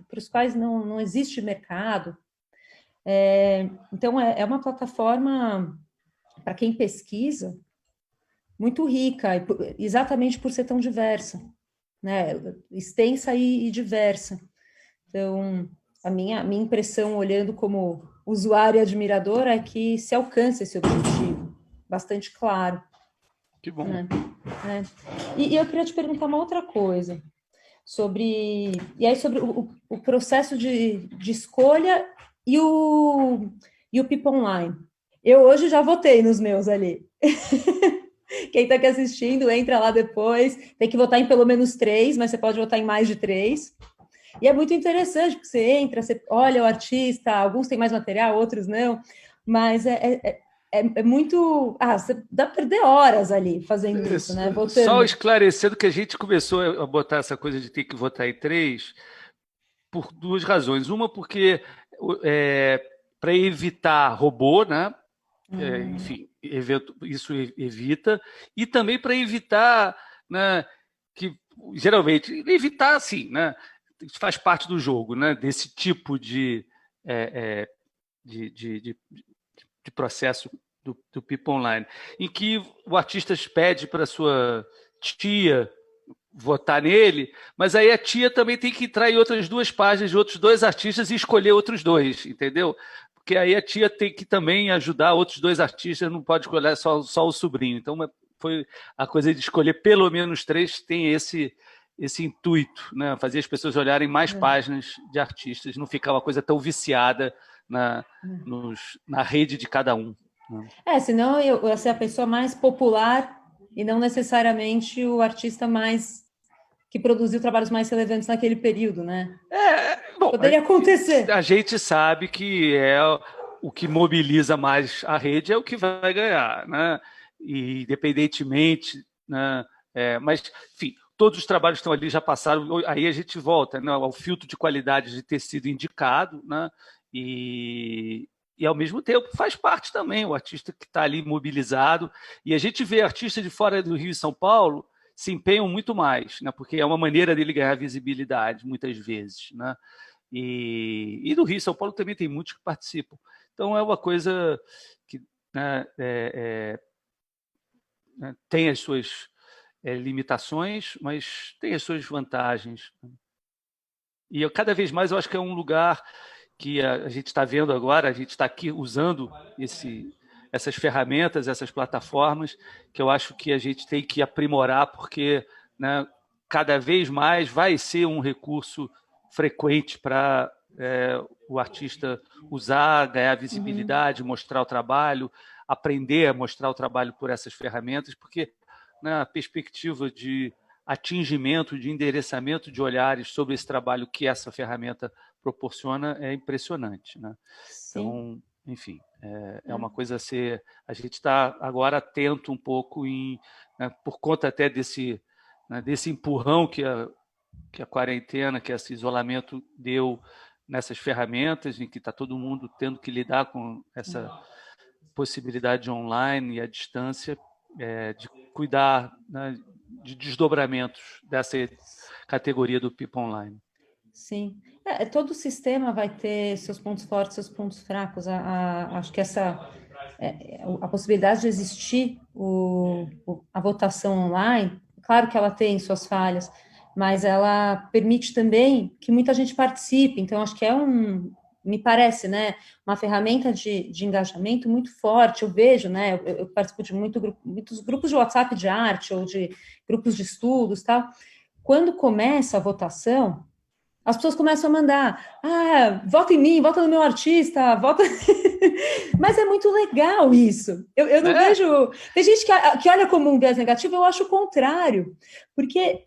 para os quais não existe mercado. Então, é uma plataforma, para quem pesquisa, muito rica, exatamente por ser tão diversa, né? Extensa e diversa. Então, a minha impressão, olhando como usuária e admiradora, é que se alcança esse objetivo, bastante claro. Que bom. Né? E eu queria te perguntar uma outra coisa, sobre o processo de escolha e o PIP Online. Eu hoje já votei nos meus ali. Quem está aqui assistindo, entra lá depois. Tem que votar em pelo menos 3, mas você pode votar em mais de 3. E é muito interessante, porque você entra, você olha o artista, alguns têm mais material, outros não, mas é muito... dá para perder horas ali fazendo isso, né? Votando. Só esclarecendo que a gente começou a botar essa coisa de ter que votar em 3 por 2 razões. Uma, porque para evitar robô, né? Enfim, isso evita, e também para evitar, né, que geralmente evitar assim, né, faz parte do jogo, né, desse tipo de processo do PIP Online, em que o artista pede para sua tia votar nele, mas aí a tia também tem que entrar em outras 2 páginas de outros 2 artistas e escolher outros 2, entendeu? Porque aí a tia tem que também ajudar outros 2 artistas, não pode escolher só o sobrinho. Então, foi a coisa de escolher pelo menos 3, tem esse intuito, né? Fazer as pessoas olharem mais páginas de artistas, não ficar uma coisa tão viciada na rede de cada um. Né? Senão eu ser a pessoa mais popular e não necessariamente o artista que produziu trabalhos mais relevantes naquele período, né? Bom, poderia acontecer. A gente sabe que o que mobiliza mais a rede é o que vai ganhar, né? E, independentemente, né? Mas, enfim, todos os trabalhos que estão ali já passaram, aí a gente volta, né, ao filtro de qualidade de ter sido indicado, né? E ao mesmo tempo faz parte também o artista que está ali mobilizado, e a gente vê artistas de fora do Rio e São Paulo se empenham muito mais, né? Porque é uma maneira dele ganhar visibilidade, muitas vezes, né? E no Rio e São Paulo também tem muitos que participam. Então, é uma coisa que, né, tem as suas limitações, mas tem as suas vantagens. E cada vez mais eu acho que é um lugar que a gente está vendo agora, a gente está aqui usando essas ferramentas, essas plataformas, que eu acho que a gente tem que aprimorar, porque, né, cada vez mais vai ser um recurso frequente para o artista usar, ganhar visibilidade, mostrar o trabalho, aprender a mostrar o trabalho por essas ferramentas, porque, né, a perspectiva de atingimento, de endereçamento de olhares sobre esse trabalho que essa ferramenta proporciona é impressionante, né? Então, enfim, é uma coisa a ser... A gente está agora atento um pouco né, por conta até desse empurrão que a quarentena, que esse isolamento deu nessas ferramentas, em que está todo mundo tendo que lidar com essa possibilidade online e à distância. de cuidar, né, de desdobramentos dessa categoria do PIP online. Sim. Todo o sistema vai ter seus pontos fortes, seus pontos fracos. Acho que a possibilidade de existir a votação online, claro que ela tem suas falhas, mas ela permite também que muita gente participe. Então, acho que me parece, né, uma ferramenta de engajamento muito forte. Eu vejo, né, eu participo de muitos grupos de WhatsApp de arte ou de grupos de estudos, tal. Quando começa a votação, as pessoas começam a mandar, vota em mim, vota no meu artista, vota... Mas é muito legal isso. Eu não vejo... Tem gente que olha como um viés negativo, eu acho o contrário. Porque,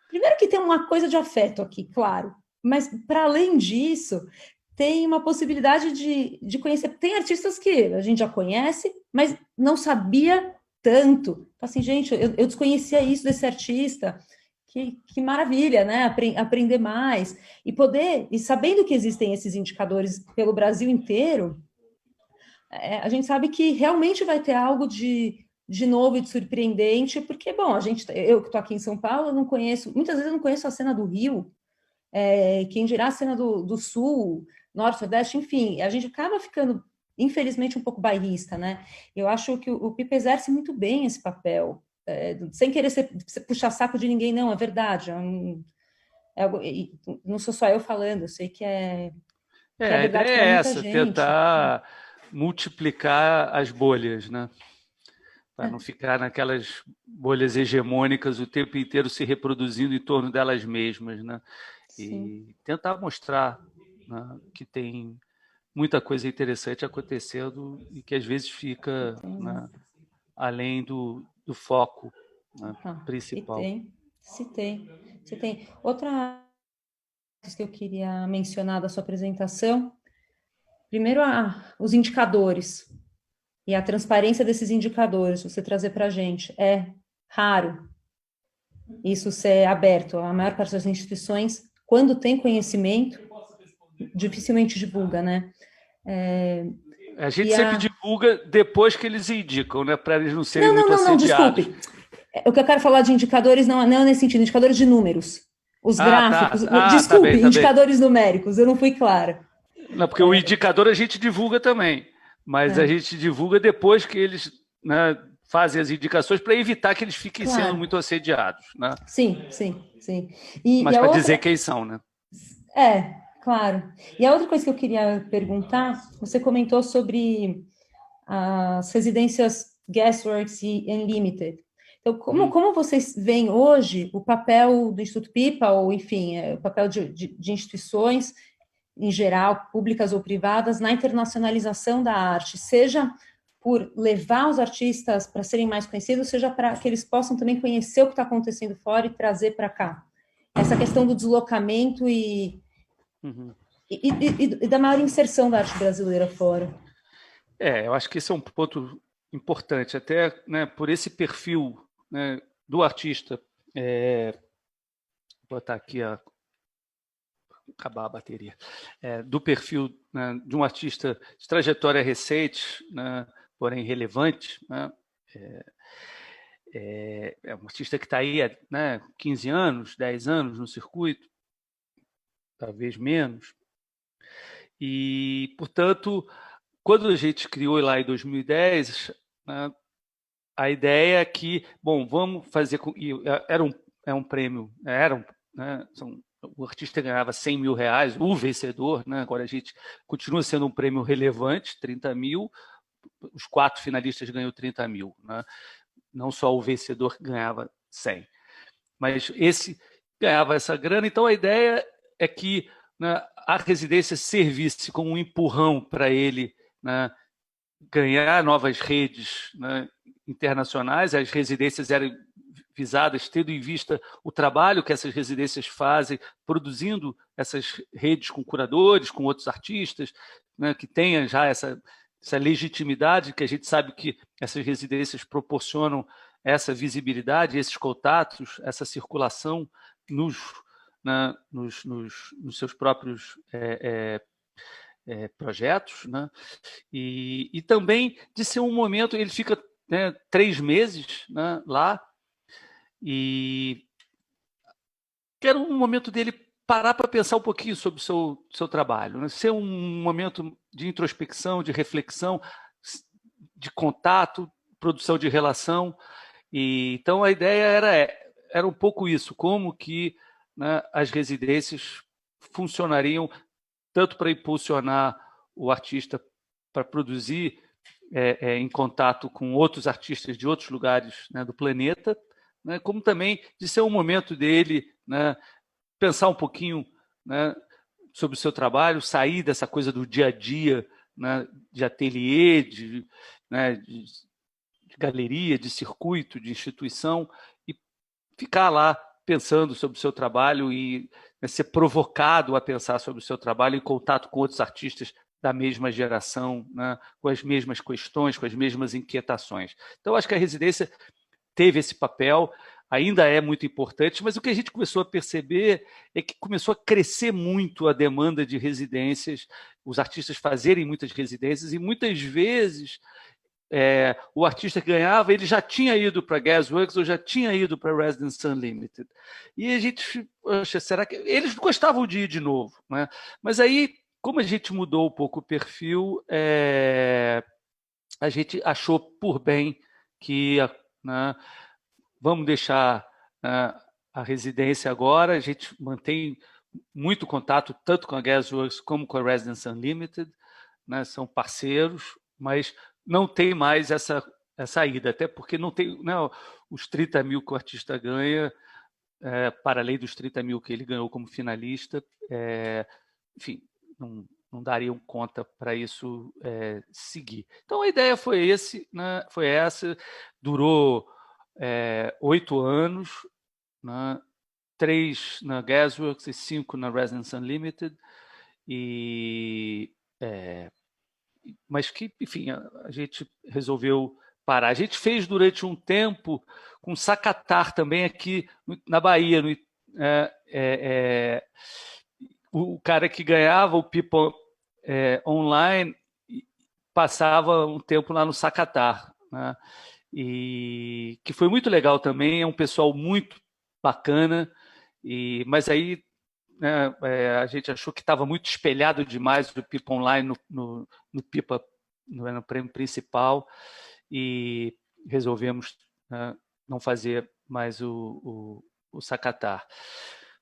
primeiro que tem uma coisa de afeto aqui, claro. Mas, para além disso, tem uma possibilidade de conhecer... Tem artistas que a gente já conhece, mas não sabia tanto. Assim, gente, eu desconhecia isso desse artista... Que maravilha, né? Aprender mais e sabendo que existem esses indicadores pelo Brasil inteiro, a gente sabe que realmente vai ter algo de novo e de surpreendente, porque, bom, eu que estou aqui em São Paulo, eu não conheço, muitas vezes eu não conheço a cena do Rio, quem dirá a cena do Sul, Norte, Sudeste, enfim, a gente acaba ficando, infelizmente, um pouco bairrista, né? Eu acho que o Pipa exerce muito bem esse papel, sem querer puxar saco de ninguém, não, é verdade. Não sou só eu falando, eu sei que é A verdade ideia para é muita essa, gente. tentar multiplicar as bolhas, né? Para não ficar naquelas bolhas hegemônicas o tempo inteiro se reproduzindo em torno delas mesmas, né? Sim. E tentar mostrar, né, que tem muita coisa interessante acontecendo e que às vezes fica, né, além do foco, né, principal. Se tem. Outra coisa que eu queria mencionar da sua apresentação, primeiro os indicadores e a transparência desses indicadores, você trazer para a gente. É raro isso ser aberto. A maior parte das instituições, quando tem conhecimento, dificilmente divulga, né? A gente sempre divulga depois que eles indicam, né, para eles não serem muito Não, assediados. desculpe. O que eu quero falar de indicadores não é nesse sentido, indicadores de números. Os gráficos. Tá Desculpe, bem. indicadores numéricos, eu não fui clara. Não, porque o indicador a gente divulga também, mas a gente divulga depois que eles, né, fazem as indicações para evitar que eles fiquem sendo muito assediados, né? Sim. Mas para dizer quem são, né? Claro. E a outra coisa que eu queria perguntar, você comentou sobre as residências Guestworks e Unlimited. Então, como vocês veem hoje o papel do Instituto Pipa, ou enfim, o papel de instituições em geral, públicas ou privadas, na internacionalização da arte, seja por levar os artistas para serem mais conhecidos, seja para que eles possam também conhecer o que está acontecendo fora e trazer para cá. Essa questão do deslocamento e da maior inserção da arte brasileira fora. Eu acho que esse é um ponto importante, até, né, por esse perfil, né, do artista. Vou botar aqui acabar a bateria. Do perfil, né, de um artista de trajetória recente, né, porém relevante, né, é um artista que está aí há, né, 15 anos, 10 anos no circuito, talvez menos. E, portanto, quando a gente criou lá em 2010, né, a ideia é que, bom, vamos fazer... Era um prêmio, né, o artista ganhava 100 mil reais, o vencedor, né, agora a gente continua sendo um prêmio relevante, 30 mil, os 4 finalistas ganham 30 mil, né? Não só o vencedor ganhava 100, mas esse ganhava essa grana. Então a ideia é que, né, a residência servisse como um empurrão para ele, né, ganhar novas redes, né, internacionais. As residências eram visadas tendo em vista o trabalho que essas residências fazem, produzindo essas redes com curadores, com outros artistas, né, que tenham já essa legitimidade, que a gente sabe que essas residências proporcionam essa visibilidade, esses contatos, essa circulação nos seus próprios projetos, né? E também de ser um momento, ele fica né, 3 meses, né, lá, e que era um momento dele parar para pensar um pouquinho sobre o seu trabalho, né? Ser um momento de introspecção, de reflexão, de contato, produção de relação. E então a ideia era um pouco isso, como que, né, as residências funcionariam tanto para impulsionar o artista para produzir em contato com outros artistas de outros lugares, né, do planeta, né, como também de ser um momento dele, né, pensar um pouquinho, né, sobre o seu trabalho, sair dessa coisa do dia a dia, né, de ateliê, né, de galeria, de circuito, de instituição, e ficar lá pensando sobre o seu trabalho e, né, ser provocado a pensar sobre o seu trabalho em contato com outros artistas da mesma geração, né, com as mesmas questões, com as mesmas inquietações. Então, acho que a residência teve esse papel, ainda é muito importante, mas o que a gente começou a perceber é que começou a crescer muito a demanda de residências, os artistas fazerem muitas residências, e muitas vezes o artista que ganhava, ele já tinha ido para Gasworks ou já tinha ido para Residence Unlimited. E a gente, poxa, será que... Eles gostavam de ir de novo, né? Mas aí, como a gente mudou um pouco o perfil, a gente achou por bem que, né, vamos deixar, né, a residência agora, a gente mantém muito contato tanto com a Gasworks como com a Residence Unlimited, né, são parceiros, mas não tem mais essa ida, até porque não tem, né, os 30 mil que o artista ganha, para além dos 30 mil que ele ganhou como finalista, enfim, não dariam conta para isso seguir. Então a ideia foi né, foi essa, durou 8 anos, né, 3 na Gasworks e 5 na Residence Unlimited, e mas que, enfim, a gente resolveu parar. A gente fez durante um tempo com Sacatar também aqui na Bahia. O cara que ganhava o Pipa online passava um tempo lá no Sacatar, né? E que foi muito legal também, é um pessoal muito bacana, mas aí, né, a gente achou que estava muito espelhado demais o Pipa Online no Pipa, no prêmio principal, e resolvemos, né, não fazer mais o Sacatar.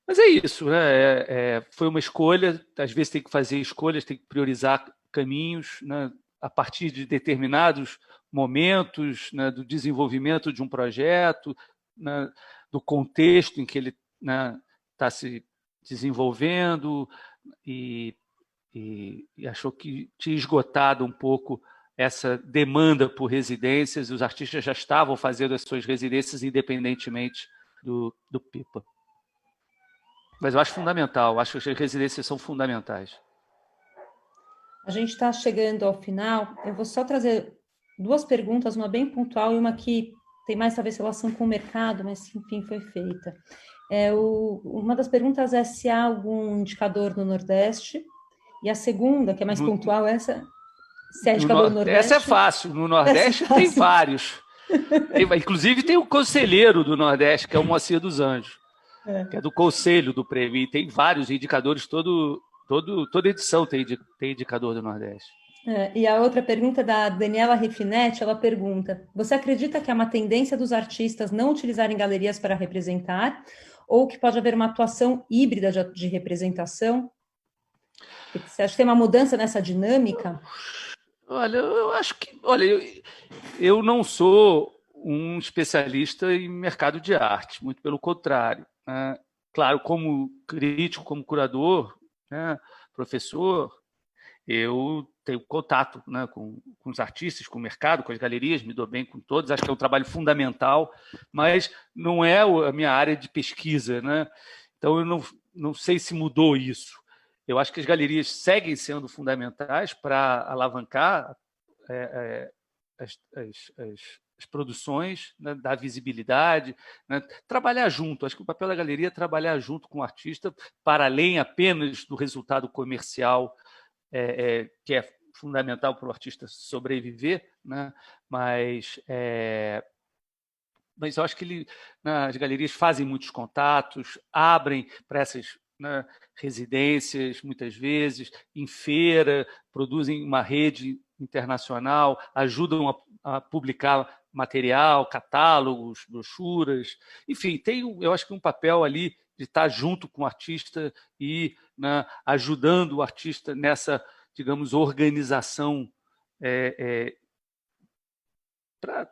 Mas é isso, né? Foi uma escolha, às vezes tem que fazer escolhas, tem que priorizar caminhos, né, a partir de determinados momentos, né, do desenvolvimento de um projeto, né, do contexto em que ele, né, está se desenvolvendo, e achou que tinha esgotado um pouco essa demanda por residências, e os artistas já estavam fazendo as suas residências independentemente do Pipa. Mas eu acho fundamental, acho que as residências são fundamentais. A gente está chegando ao final, eu vou só trazer 2 perguntas, uma bem pontual e uma que tem mais talvez relação com o mercado, mas enfim, foi feita. Uma das perguntas é se há algum indicador no Nordeste, e a segunda, que é mais pontual, se é indicador no Nordeste. Essa é fácil, no Nordeste tem vários. Inclusive tem o conselheiro do Nordeste, que é o Moacir dos Anjos, que é do conselho do prêmio, e tem vários indicadores, toda edição tem indicador do Nordeste. E a outra pergunta é da Daniela Refinetti, ela pergunta: você acredita que é uma tendência dos artistas não utilizarem galerias para representar, ou que pode haver uma atuação híbrida de representação? Você acha que tem uma mudança nessa dinâmica? Olha, eu acho que... Olha, eu não sou um especialista em mercado de arte, muito pelo contrário, né? Claro, como crítico, como curador, né, professor, eu tenho contato, né, com os artistas, com o mercado, com as galerias, me dou bem com todos, acho que é um trabalho fundamental, mas não é a minha área de pesquisa, né? Então eu não sei se mudou isso. Eu acho que as galerias seguem sendo fundamentais para alavancar as produções, né, dar visibilidade, né, trabalhar junto. Acho que o papel da galeria é trabalhar junto com o artista, para além apenas do resultado comercial, que é fundamental para o artista sobreviver, né? Mas eu acho que as galerias fazem muitos contatos, abrem para essas, né, residências, muitas vezes, em feira, produzem uma rede internacional, ajudam a publicar material, catálogos, brochuras, enfim, eu acho que um papel ali de estar junto com o artista e, né, ajudando o artista nessa, digamos, organização para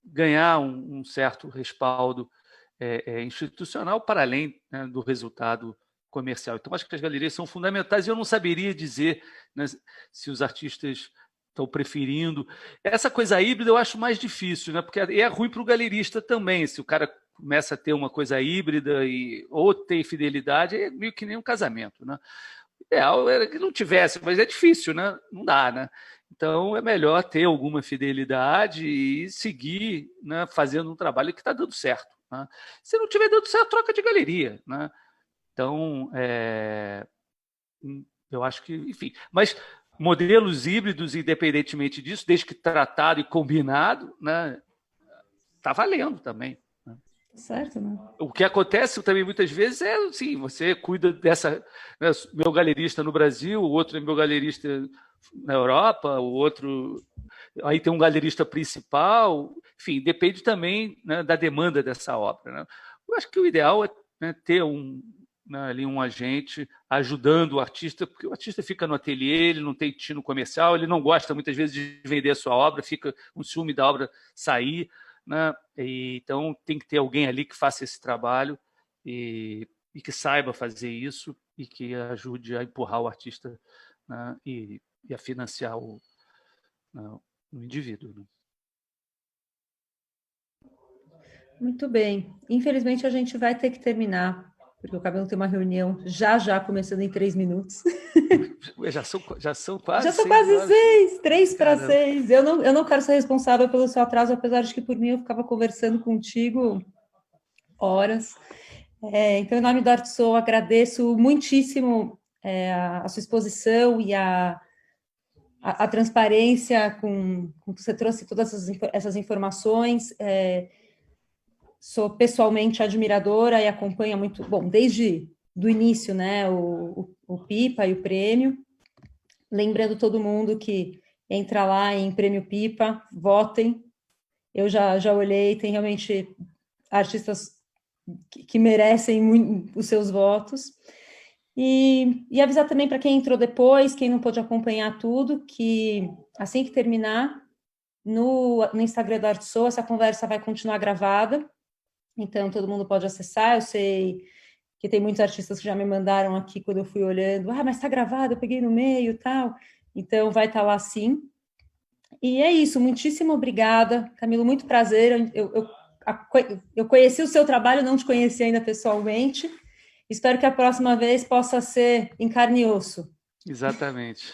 ganhar um certo respaldo institucional para além, né, do resultado comercial. Então, acho que as galerias são fundamentais e eu não saberia dizer, né, se os artistas estão preferindo. Essa coisa híbrida eu acho mais difícil, né, porque é ruim para o galerista também. Se o cara começa a ter uma coisa híbrida ou tem fidelidade, é meio que nem um casamento, né? O ideal era que não tivesse, mas é difícil, né? Não dá, né? Então, é melhor ter alguma fidelidade e seguir, né, fazendo um trabalho que está dando certo, né? Se não estiver dando certo, troca de galeria, né? Então, eu acho que, enfim. Mas modelos híbridos, independentemente disso, desde que tratado e combinado, né, está valendo também. Certo, né? O que acontece também muitas vezes é assim, você cuida dessa, né, meu galerista no Brasil, o outro é meu galerista na Europa, o outro aí tem um galerista principal, enfim, depende também, né, da demanda dessa obra, né? Eu acho que o ideal é, né, ter ali um agente ajudando o artista, porque o artista fica no ateliê, ele não tem tino comercial, ele não gosta muitas vezes de vender a sua obra, fica com ciúme da obra sair, né? Então tem que ter alguém ali que faça esse trabalho e que saiba fazer isso e que ajude a empurrar o artista, né, e a financiar o indivíduo, né? Muito bem. Infelizmente, a gente vai ter que terminar, porque o Cabelo tem uma reunião já começando em 3 minutos. Já são quase Já são 6 quase horas. 6, 3 para 6. Eu não quero ser responsável pelo seu atraso, apesar de que por mim eu ficava conversando contigo horas. Então, em nome do ArtSou, agradeço muitíssimo a sua exposição e a transparência com que você trouxe todas essas informações. Sou pessoalmente admiradora e acompanho muito, bom, desde do início, né, o Pipa e o Prêmio. Lembrando todo mundo que entra lá em Prêmio Pipa, votem. Eu já olhei, tem realmente artistas que merecem os seus votos. E avisar também para quem entrou depois, quem não pôde acompanhar tudo, que assim que terminar, no Instagram da ArtSou, essa conversa vai continuar gravada. Então, todo mundo pode acessar. Eu sei que tem muitos artistas que já me mandaram aqui quando eu fui olhando. Mas está gravado, eu peguei no meio e tal. Então, vai estar lá sim. E é isso, muitíssimo obrigada. Camilo, muito prazer. Eu conheci o seu trabalho, não te conheci ainda pessoalmente. Espero que a próxima vez possa ser em carne e osso. Exatamente.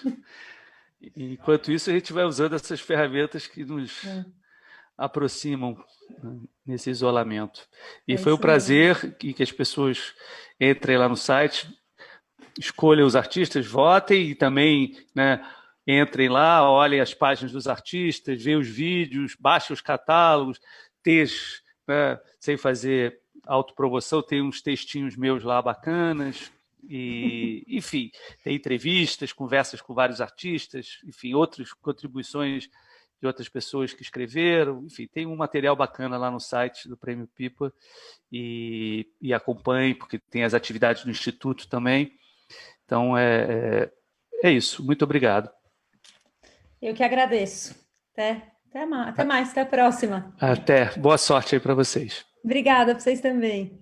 Enquanto isso, a gente vai usando essas ferramentas que nos aproximam, né, nesse isolamento. E foi um prazer que as pessoas entrem lá no site, escolham os artistas, votem e também, né, entrem lá, olhem as páginas dos artistas, vejam os vídeos, baixem os catálogos, textos, né, sem fazer autopromoção, tem uns textinhos meus lá bacanas. E, enfim, tem entrevistas, conversas com vários artistas, enfim, outras contribuições de outras pessoas que escreveram, enfim, tem um material bacana lá no site do Prêmio Pipa e acompanhe, porque tem as atividades do Instituto também. Então, é isso. Muito obrigado. Eu que agradeço. Até mais, até a próxima. Até. Boa sorte aí para vocês. Obrigada, para vocês também.